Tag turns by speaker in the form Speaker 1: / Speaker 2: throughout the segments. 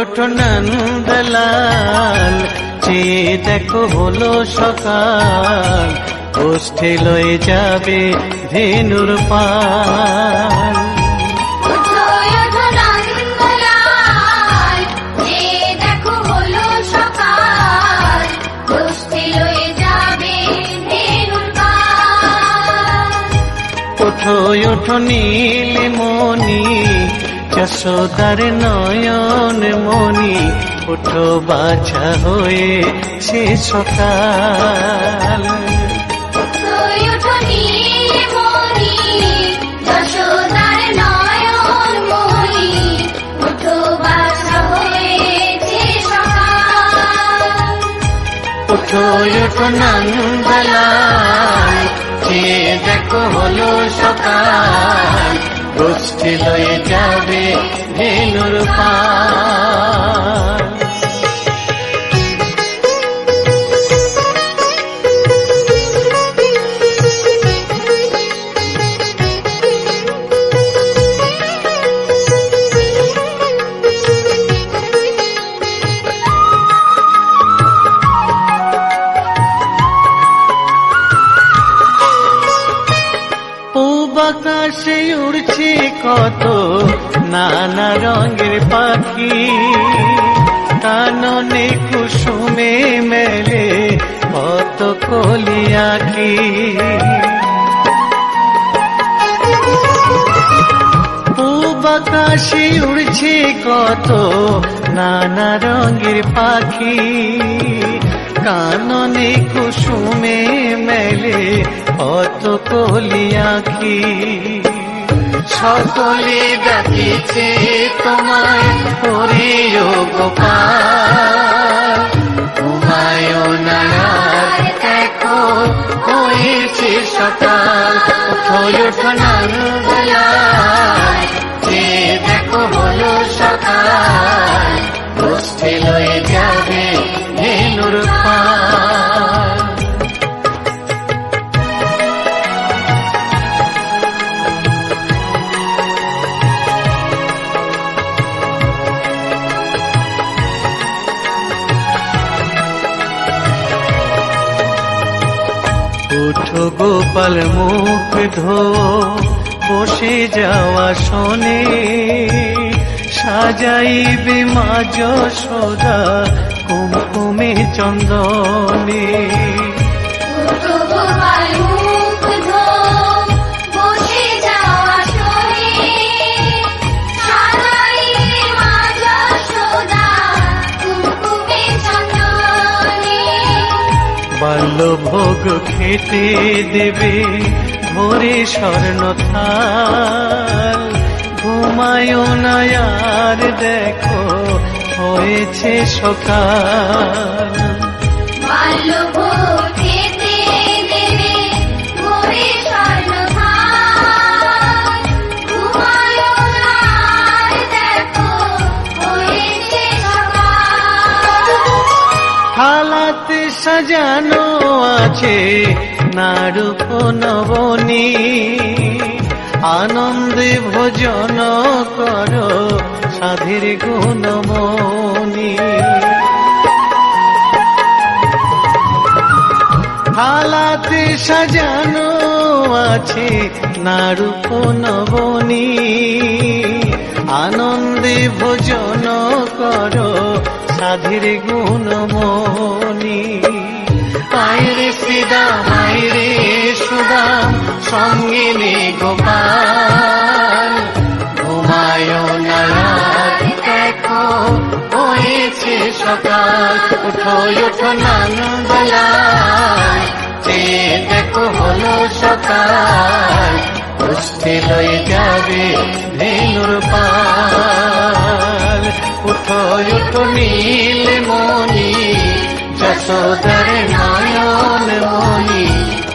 Speaker 1: ওঠো নন্দলাল, চেয়ে দেখো হলো সকাল, গোষ্ঠী লয়ে যাবে ধেনুর পাল। ওঠো ওঠো নীলমণি, যশোদার নয়ন মণি, ওঠো বাছা হয়েছে সকাল। ওঠো ওঠো নন্দলাল, চেয়ে দেখো হলো সকাল, গোষ্ঠী লয়ে যাবে ধেনুর পাল। আকাশে উড়ছে কত নানা রঙের পাখি, কাননে কুসুমে মেলে কত কলি আঁখি। পূব আকাশে উড়ছে কত নানা রঙের পাখি, কাননে কুসুমে মেলে কত কলি আঁখি। সকলে ডাকিছে তোমায় হরিও গোপাল, ঘুমায়ো না আর দেখো হয়েছে সকাল। ওঠো ওঠো নন্দলাল, চেয়ে দেখো হলো সকাল, গোষ্ঠী লয়ে যাবে ধেনুর পাল। ওঠো গোপাল মুখ ধো, বসে যাওয়া শোনে, সাজাইবে মা যশোদা কুমকুমে চন্দনে। বাল্যভোগ খেতে দেবে ভোরে স্বর্ণ থাল, ঘুমায়ো না আর দেখো হয়েছে সকাল।
Speaker 2: বাল্যভোগ খেতে দেবে ভোরে স্বর্ণ থাল, ঘুমায়ো না আর দেখো হয়েছে সকাল।
Speaker 1: থালাতে সাজানো আছে নারূপ নবনী, আনন্দে ভোজন করো সাধের গুণমণি। থালাতে সাজানো আছে নারূপ নবনী, আনন্দে ভোজন করো সাধের গুণমণি। আইরে শ্রীদাম আইরে সুদাম, সঙ্গে নে গোপাল, ঘুমায়ো না দেখো হয়েছে সকাল। ওঠো ওঠো নন্দলাল, চেয়ে দেখো হলো সকাল, গোষ্ঠী লয়ে যাবে ধেনুর পাল। ওঠো ওঠো নীলমণি, যশোদার নয়ন মণি,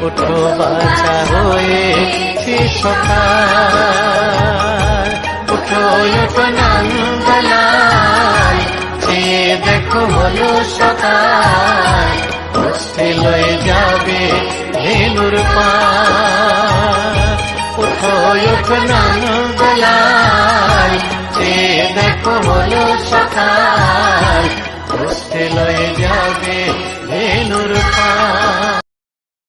Speaker 1: ওঠো বাছা হয়েছে সকাল। ওঠো ওঠো নন্দলাল, চেয়ে দেখো হলো সকাল, গোষ্ঠী লয়ে যাবে ধেনুর পাল। ওঠো ওঠো নন্দলাল, চেয়ে দেখো হলো সকাল